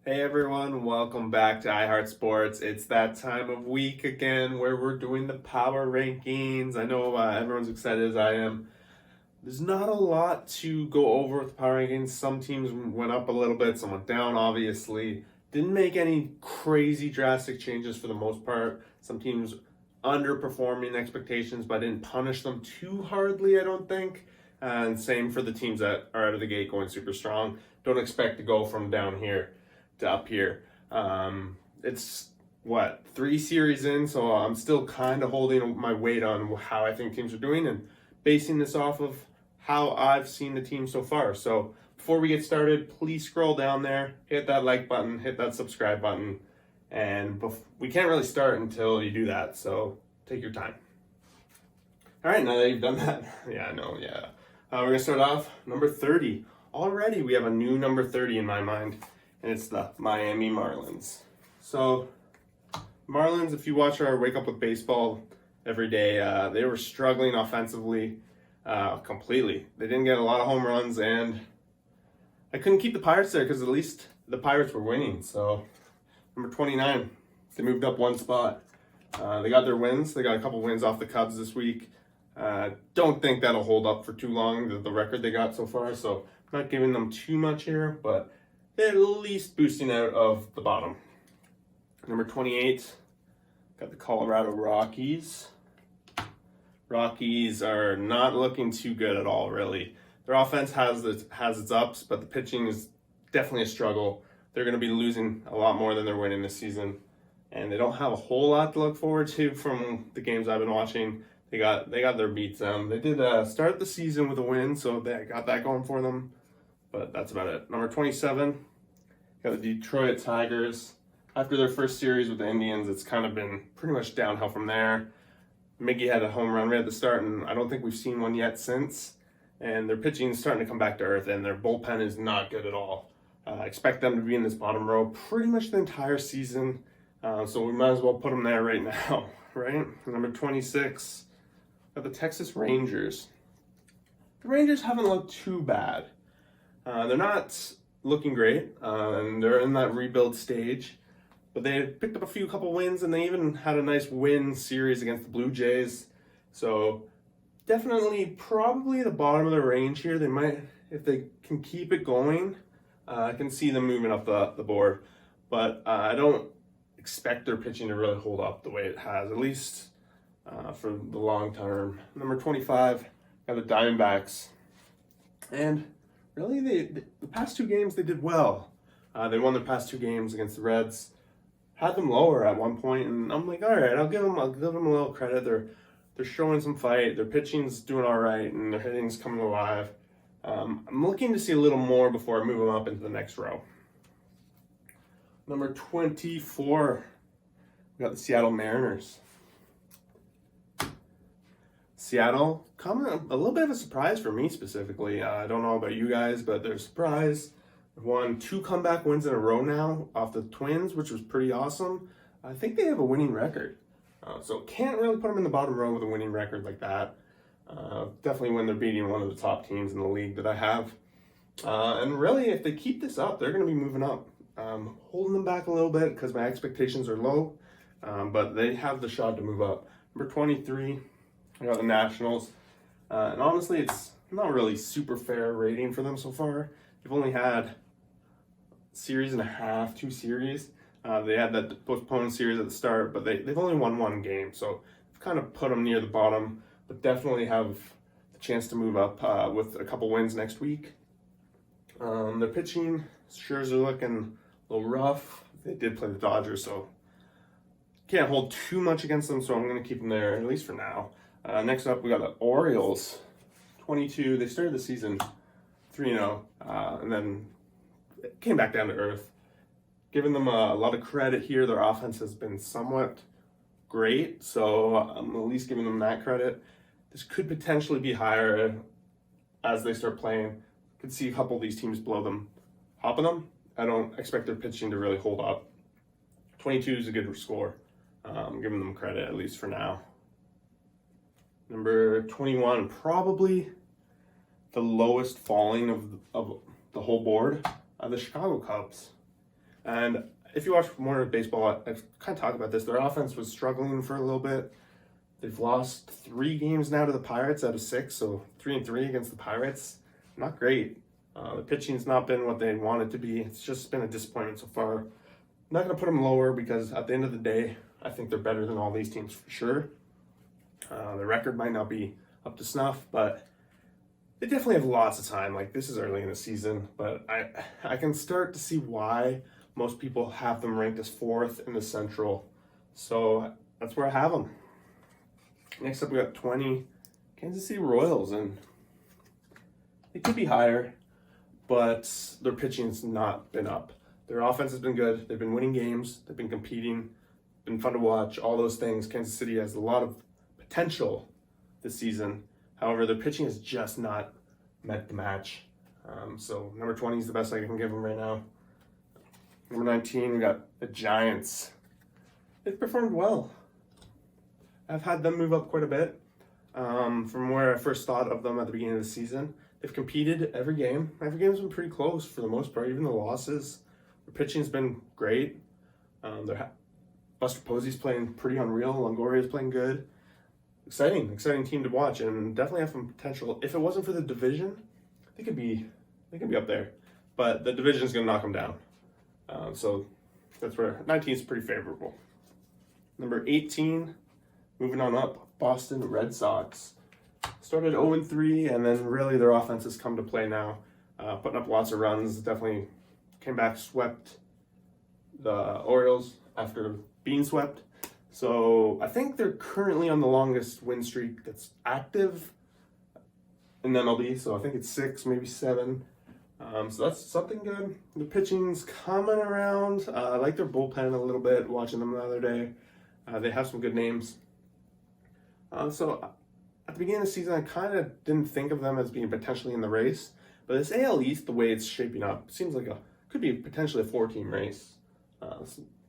Hey everyone, welcome back to iHeart Sports. It's that time of week again where we're doing the power rankings. I know everyone's excited as I am. There's not a lot to go over with the power rankings. Some teams went up a little bit, some went down, obviously. Didn't make any crazy drastic changes for the most part. Some teams underperforming expectations, but I didn't punish them too hardly, I don't think. And same for the teams that are out of the gate going super strong. Don't expect to go from down here to up here. It's 3 series in, so I'm still kind of holding my weight on how I think teams are doing and basing this off of how I've seen the team so far. So before we get started, please scroll down there, hit that like button, hit that subscribe button, and we can't really start until you do that, so take your time. All right, now that you've done that, we're gonna start off number 30. Already we have a new number 30 in my mind, and it's the Miami Marlins. So Marlins, if you watch our Wake Up with Baseball every day, they were struggling offensively completely. They didn't get a lot of home runs, and I couldn't keep the Pirates there because at least the Pirates were winning. So number 29, they moved up one spot. They got their wins. They got a couple wins off the Cubs this week. Don't think that'll hold up for too long, the record they got so far. So I'm not giving them too much here, but they're at least boosting out of the bottom. Number 28, got the Colorado Rockies. Rockies are not looking too good at all, really. Their offense has its ups, but the pitching is definitely a struggle. They're going to be losing a lot more than they're winning this season, and they don't have a whole lot to look forward to from the games I've been watching. They got their beats. They did start the season with a win, so they got that going for them. But that's about it. Number 27, got the Detroit Tigers. After their first series with the Indians, it's kind of been pretty much downhill from there. Miggy had a home run right at the start, and I don't think we've seen one yet since. And their pitching is starting to come back to earth, and their bullpen is not good at all. I expect them to be in this bottom row pretty much the entire season, so we might as well put them there right now, right? Number 26, got the Texas Rangers. The Rangers haven't looked too bad. They're not looking great, and they're in that rebuild stage. But they picked up a couple wins, and they even had a nice win series against the Blue Jays. So definitely probably the bottom of the range here. They might, if they can keep it going, I can see them moving up the board. But I don't expect their pitching to really hold up the way it has, at least for the long term. Number 25, got the Diamondbacks. And really, the past 2 games they did well. They won their past 2 games against the Reds. Had them lower at one point, and I'm like, all right, I'll give them a little credit. They're showing some fight. Their pitching's doing all right, and their hitting's coming alive. I'm looking to see a little more before I move them up into the next row. Number 24, we got the Seattle Mariners. Seattle, coming a little bit of a surprise for me specifically. I don't know about you guys, but they're a surprise. They've won 2 comeback wins in a row now off the Twins, which was pretty awesome. I think they have a winning record. So can't really put them in the bottom row with a winning record like that. Definitely when they're beating one of the top teams in the league that I have. And really, if they keep this up, they're going to be moving up. Holding them back a little bit because my expectations are low, but they have the shot to move up. Number 23, I got the Nationals. And honestly, it's not really super fair rating for them so far. They've only had series and a half, 2 series. They had that postponed series at the start, but they've only won 1 game, so I've kind of put them near the bottom, but definitely have the chance to move up with a couple wins next week. Their pitching, Scherzer looking a little rough. They did play the Dodgers, so can't hold too much against them, so I'm going to keep them there, at least for now. Next up, we got the Orioles, 22. They started the season 3-0, and then came back down to earth. Giving them a lot of credit here. Their offense has been somewhat great, so I'm at least giving them that credit. This could potentially be higher as they start playing. Could see a couple of these teams blow them, hopping them. I don't expect their pitching to really hold up. 22 is a good score. I'm giving them credit, at least for now. Number 21, probably the lowest falling of the whole board, the Chicago Cubs. And if you watch more of baseball, I've kind of talked about this. Their offense was struggling for a little bit. They've lost 3 games now to the Pirates out of 6, so 3-3 against the Pirates. Not great. The pitching's not been what they want it to be. It's just been a disappointment so far. I'm not going to put them lower because at the end of the day, I think they're better than all these teams for sure. The record might not be up to snuff, but they definitely have lots of time. Like, this is early in the season, but I can start to see why most people have them ranked as 4th in the Central. So that's where I have them. Next up, we got 20 Kansas City Royals, and they could be higher, but their pitching's not been up. Their offense has been good. They've been winning games. They've been competing. Been fun to watch. All those things. Kansas City has a lot of potential this season. However, their pitching has just not met the match. So number 20 is the best I can give them right now. Number 19, we got the Giants. They've performed well. I've had them move up quite a bit from where I first thought of them at the beginning of the season. They've competed every game. Every game's been pretty close for the most part, even the losses. Their pitching's been great. Buster Posey's playing pretty unreal. Longoria's playing good. Exciting team to watch, and definitely have some potential. If it wasn't for the division, they could be up there. But the division's going to knock them down. So that's where 19 is pretty favorable. Number 18, moving on up, Boston Red Sox. Started 0-3, and then really their offense has come to play now. Putting up lots of runs. Definitely came back, swept the Orioles after being swept. So I think they're currently on the longest win streak that's active in the MLB. So I think it's 6, maybe 7. So that's something good. The pitching's coming around. I like their bullpen a little bit, watching them the other day. They have some good names. So at the beginning of the season, I kind of didn't think of them as being potentially in the race. But this AL East, the way it's shaping up, seems like could be potentially a 4-team race.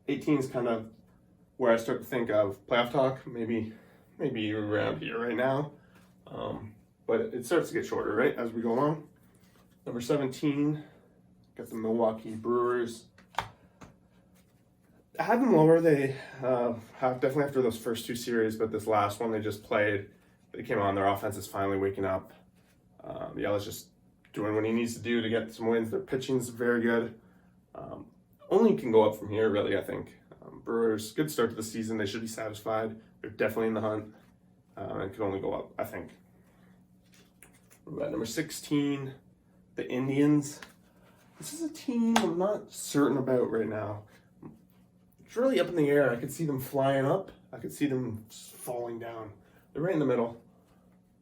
18 is kind of where I start to think of playoff talk, maybe around here right now. But it starts to get shorter, right, as we go along. Number 17, got the Milwaukee Brewers. I had them lower. They have definitely after those first 2 series, but this last one they just played, they came on. Their offense is finally waking up. Yella's just doing what he needs to do to get some wins. Their pitching's very good. Only can go up from here, really, I think. Brewers, good start to the season. They should be satisfied. They're definitely in the hunt. And could only go up, I think. At number 16, the Indians. This is a team I'm not certain about right now. It's really up in the air. I could see them flying up. I could see them falling down. They're right in the middle.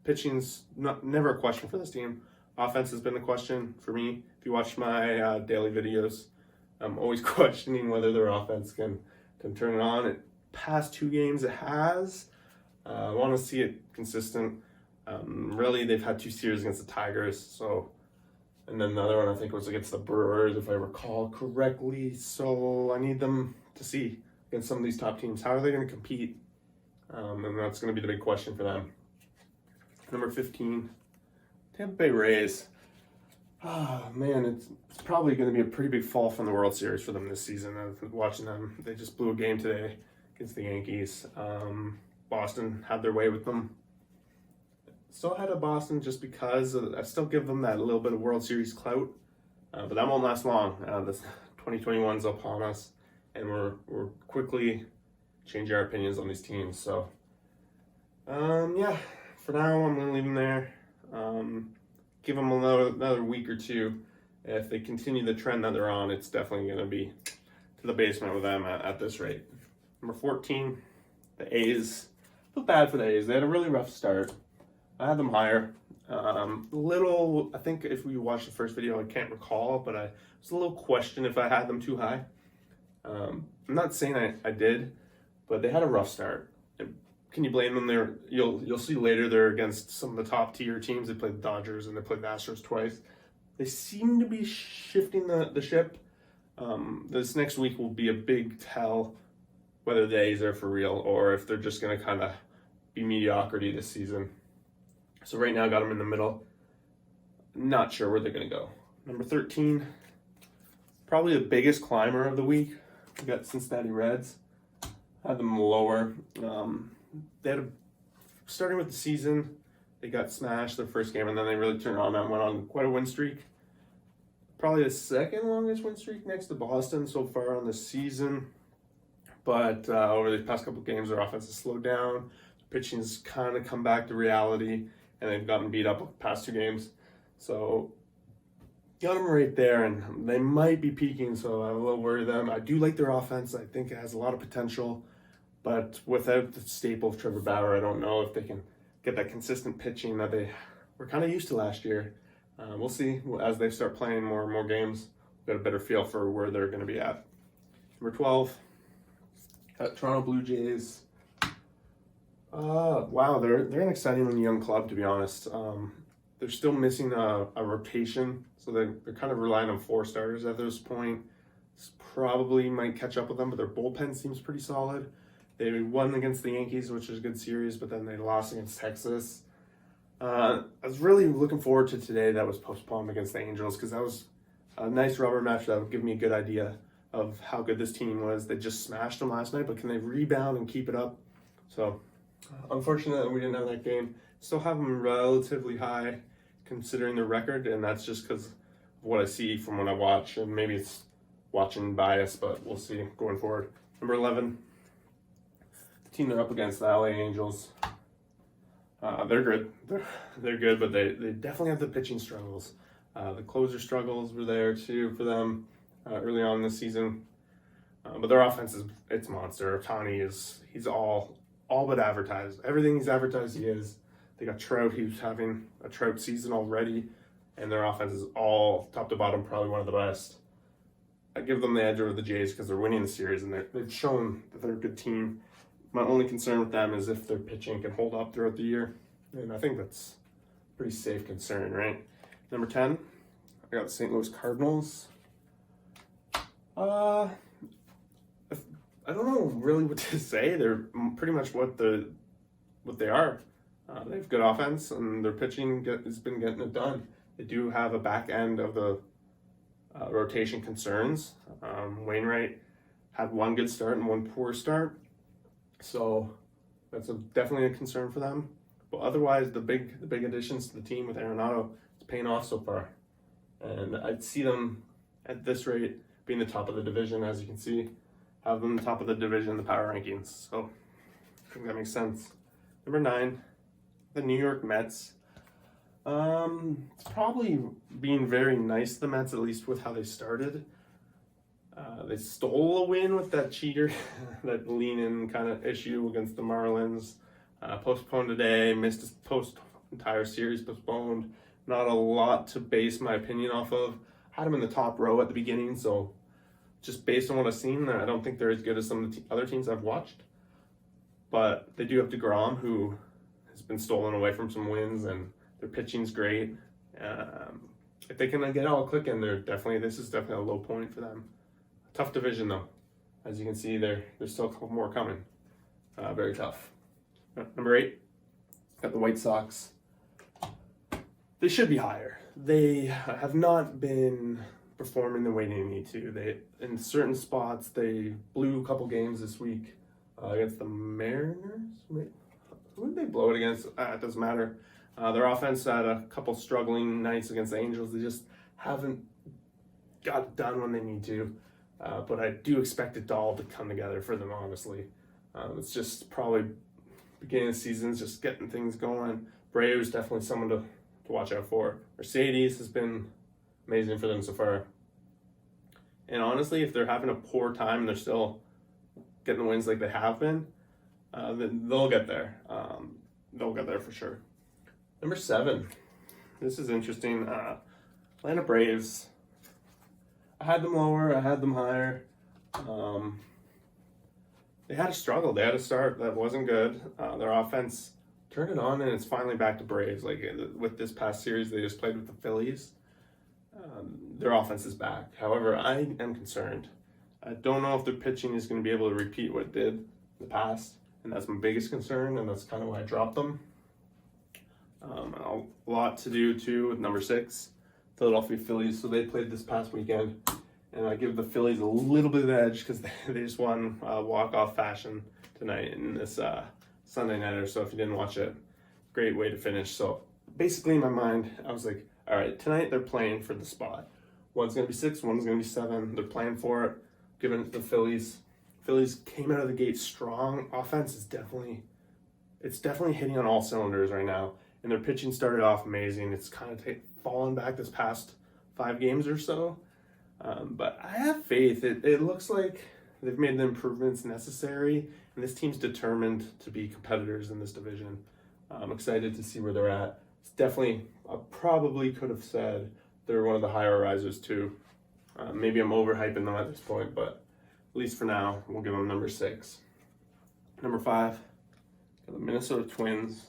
Pitching's never a question for this team. Offense has been a question for me. If you watch my daily videos, I'm always questioning whether their offense can turn it on. Past 2 games, it has. I want to see it consistent. Really, they've had 2 series against the Tigers, so, and then the other one I think was against the Brewers, if I recall correctly. So I need them to see against some of these top teams. How are they going to compete? And that's going to be the big question for them. Number 15, Tampa Bay Rays. Man, it's probably going to be a pretty big fall from the World Series for them this season. Watching them, they just blew a game today against the Yankees. Boston had their way with them. Still ahead of Boston just because I still give them that little bit of World Series clout, but that won't last long. This 2021's upon us, and we're quickly changing our opinions on these teams. So, yeah, for now I'm going to leave them there. Give them another week or 2. If they continue the trend that they're on, it's definitely going to be to the basement with them at this rate. Number 14, the A's. I feel bad for the A's. They had a really rough start. I had them higher. I think if we watched the first video, I can't recall, but I was a little question if I had them too high. I'm not saying I did, but they had a rough start. Can you blame them? You'll see later they're against some of the top tier teams. They played the Dodgers and they played the Astros twice. They seem to be shifting the ship. This next week will be a big tell whether the A's are for real or if they're just going to kind of be mediocrity this season. So right now I got them in the middle. Not sure where they're going to go. Number 13, Probably the biggest climber of the week, we got Cincinnati Reds. Had them lower. Starting with the season, they got smashed their first game, and then they really turned on and went on quite a win streak. Probably the second longest win streak next to Boston so far on the season. But over the past couple of games, their offense has slowed down. Pitching's kind of come back to reality, and they've gotten beat up the past 2 games. So got them right there, and they might be peaking, so I'm a little worried of them. I do like their offense. I think it has a lot of potential, but without the staple of Trevor Bauer, I don't know if they can get that consistent pitching that they were kind of used to last year. We'll see as they start playing more and more games. We'll get a better feel for where they're going to be at. Number 12, Toronto Blue Jays. Wow, they're an exciting young club, to be honest. They're still missing a rotation, so they're kind of relying on 4 starters at this point. This probably might catch up with them, but their bullpen seems pretty solid. They won against the Yankees, which was a good series, but then they lost against Texas. I was really looking forward to today that was postponed against the Angels, because that was a nice rubber match that would give me a good idea of how good this team was. They just smashed them last night, but can they rebound and keep it up? So, unfortunately, we didn't have that game. Still have them relatively high considering their record, and that's just because of what I see from when I watch, and maybe it's watching bias, but we'll see going forward. Number 11, the team they're up against, the LA Angels. They're good. They're good, but they definitely have the pitching struggles. The closer struggles were there too for them early on this season. But their offense it's monster. He's all but advertised. Everything he's advertised he is. They got Trout, who's having a Trout season already, and their offense is all top to bottom, probably one of the best. I give them the edge over the Jays because they're winning the series, and they've shown that they're a good team. My only concern with them is if their pitching can hold up throughout the year, and I think that's a pretty safe concern, right? Number 10, I got the St. Louis Cardinals. I don't know really what to say. They're pretty much what they are. They have good offense, and their pitching has been getting it done. They do have a back end of the rotation concerns. Wainwright had one good start and one poor start, so that's definitely a concern for them. But otherwise, the big additions to the team with Arenado is paying off so far, and I'd see them at this rate being the top of the division, as you can see. Have them top of the division in the power rankings. So I think that makes sense. Number 9, the New York Mets. It's probably being very nice to the Mets, at least with how they started. They stole a win with that cheater, that lean-in kind of issue against the Marlins. Postponed today, missed his entire series postponed. Not a lot to base my opinion off of. Had him in the top row at the beginning, so just based on what I've seen, I don't think they're as good as some of the other teams I've watched. But they do have DeGrom, who has been stolen away from some wins, and their pitching's great. If they can get all clicking, this is definitely a low point for them. Tough division, though. As you can see, there's still a couple more coming. Very tough. Number 8, got the White Sox. They should be higher. They have not been performing the way they need to. In certain spots, they blew a couple games this week against the Mariners. Who did they blow it against? It doesn't matter. Their offense had a couple struggling nights against the Angels. They just haven't got it done when they need to. But I do expect it all to come together for them, honestly. It's just probably beginning of the season, just getting things going. Breu is definitely someone to watch out for. Mercedes has been amazing for them so far. And honestly, if they're having a poor time and they're still getting the wins like they have been, then they'll get there. They'll get there for sure. Number 7. This is interesting. Atlanta Braves. I had them lower. I had them higher. They had a struggle. They had a start that wasn't good. Their offense turned it on, and it's finally back to Braves. Like with this past series, they just played with the Phillies. Their offense is back. However, I am concerned. I don't know if their pitching is going to be able to repeat what it did in the past, and that's my biggest concern, and that's kind of why I dropped them. A lot to do, too, with number 6, Philadelphia Phillies. So they played this past weekend, And I give the Phillies a little bit of edge because they just won walk-off fashion tonight in this Sunday nighter. So if you didn't watch it, great way to finish. So basically in my mind, I was like, all right, tonight they're playing for the spot. One's going to be 6, one's going to be 7. They're playing for it. Giving it to the Phillies. Phillies came out of the gate strong. Offense is definitely hitting on all cylinders right now. And their pitching started off amazing. It's kind of fallen back this past 5 games or so. But I have faith. It looks like they've made the improvements necessary, and this team's determined to be competitors in this division. I'm excited to see where they're at. It's definitely, I probably could have said they're one of the higher risers too. Maybe I'm overhyping them at this point, but at least for now, we'll give them number 6. Number 5, the Minnesota Twins.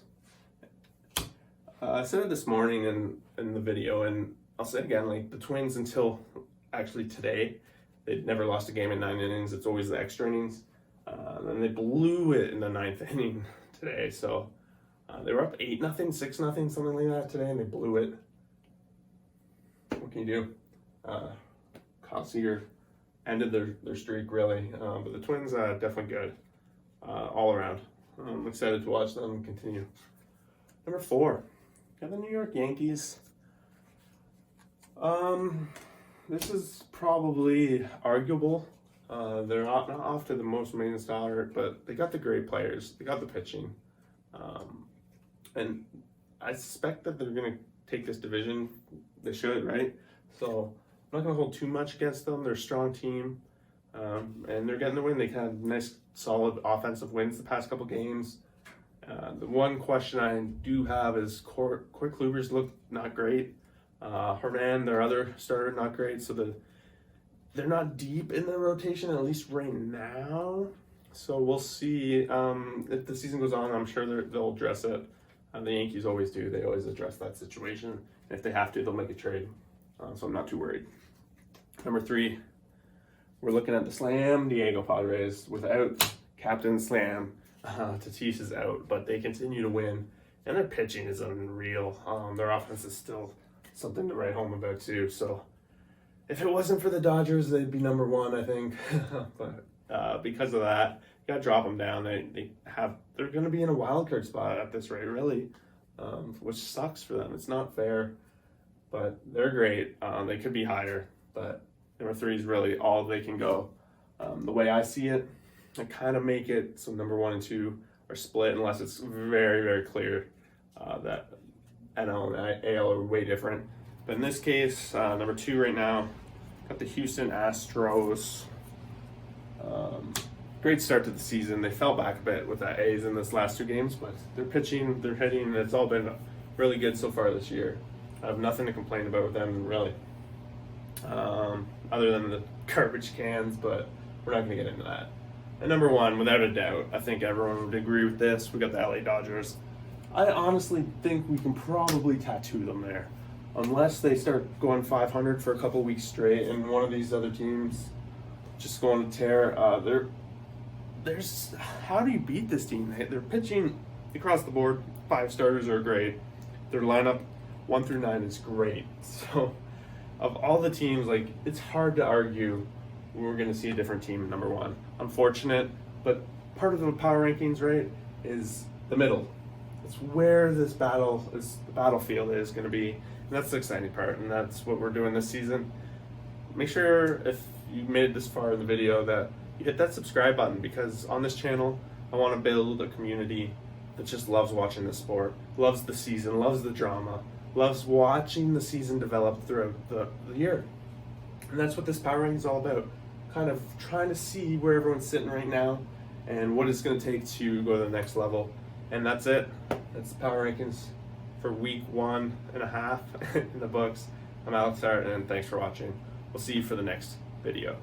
I said it this morning in the video, and I'll say it again, like the Twins until actually today, they'd never lost a game in 9 innings. It's always the extra innings. And they blew it in the 9th inning today. So they were up 8-0, 6-0, something like that today, and they blew it. What can you do? Kyle Seager ended their streak, really. But the Twins are definitely good all around. I'm excited to watch them continue. Number 4, got the New York Yankees. This is probably arguable. They're not off to the most amazing start, but they got the great players. They got the pitching. And I suspect that they're going to take this division. They should, right? So I'm not going to hold too much against them. They're a strong team. And they're getting the win. They had nice, solid offensive wins the past couple games. The one question I do have is Corey Kluber's look not great. Herman, their other starter, not great. So they're not deep in the rotation, at least right now. So we'll see if the season goes on. I'm sure they'll address it. The Yankees always do. They always address that situation. And if they have to, they'll make a trade. So I'm not too worried. Number 3, we're looking at the Slam Diego Padres. Without Captain Slam, Tatis is out, but they continue to win. And their pitching is unreal. Their offense is still something to write home about too. So if it wasn't for the Dodgers, they'd be number 1, I think. But because of that, you gotta drop them down. They're gonna be in a wild card spot at this rate, really, which sucks for them. It's not fair, but they're great. They could be higher, but number 3 is really all they can go. The way I see it, I kind of make it so number 1 and 2 are split unless it's very, very clear that NL and AL are way different. But in this case, number 2 right now, got the Houston Astros. Great start to the season. They fell back a bit with the A's in this last 2 games, but they're pitching, they're hitting, it's all been really good so far this year. I have nothing to complain about with them, really. Other than the garbage cans, but we're not going to get into that. And number 1, without a doubt, I think everyone would agree with this. We got the LA Dodgers. I honestly think we can probably tattoo them there. Unless they start going 500 for a couple weeks straight and one of these other teams just going to tear. How do you beat this team? They're pitching across the board. 5 starters are great. Their lineup 1 through 9 is great. So of all the teams, like, it's hard to argue we're going to see a different team in number 1. Unfortunate, but part of the power rankings, right, is the middle. It's where the battlefield is going to be. And that's the exciting part, and that's what we're doing this season. Make sure, if you made it this far in the video, that you hit that subscribe button, because on this channel, I want to build a community that just loves watching the sport, loves the season, loves the drama, loves watching the season develop throughout the year. And that's what this power ranking is all about. Kind of trying to see where everyone's sitting right now and what it's going to take to go to the next level. And that's it. That's the power rankings for week 1.5 in the books. I'm Alex Hart, and thanks for watching. We'll see you for the next video.